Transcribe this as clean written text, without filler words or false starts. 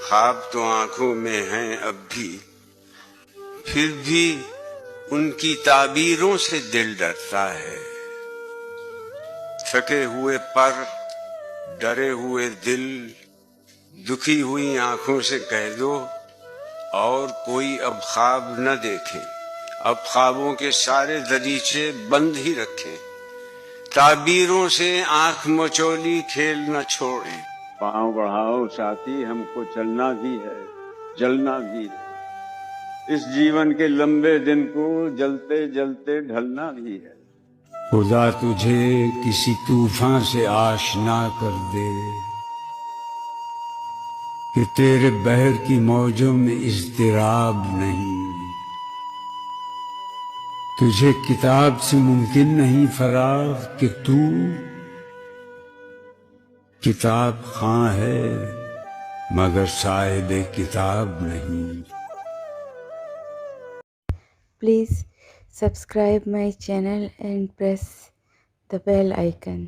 خواب تو آنکھوں میں ہیں اب بھی، پھر بھی ان کی تعبیروں سے دل ڈرتا ہے۔ تھکے ہوئے پر، ڈرے ہوئے دل، دکھی ہوئی آنکھوں سے کہہ دو اور کوئی اب خواب نہ دیکھے، اب خوابوں کے سارے دریچے بند ہی رکھیں، تعبیروں سے آنکھ مچولی کھیل نہ چھوڑیں۔ پاؤں بڑھاؤ ساتھی، ہم کو چلنا بھی ہے، جلنا بھی ہے، اس جیون کے لمبے دن کو جلتے جلتے ڈھلنا بھی ہے۔ خدا تجھے کسی طوفان سے آشنا کر دے کہ تیرے بحر کی موجوں میں اضطراب نہیں۔ تجھے کتاب سے ممکن نہیں فراغ کہ تو کتاب خواں ہے مگر صاحب کتاب نہیں۔ Please subscribe my channel and press the bell icon.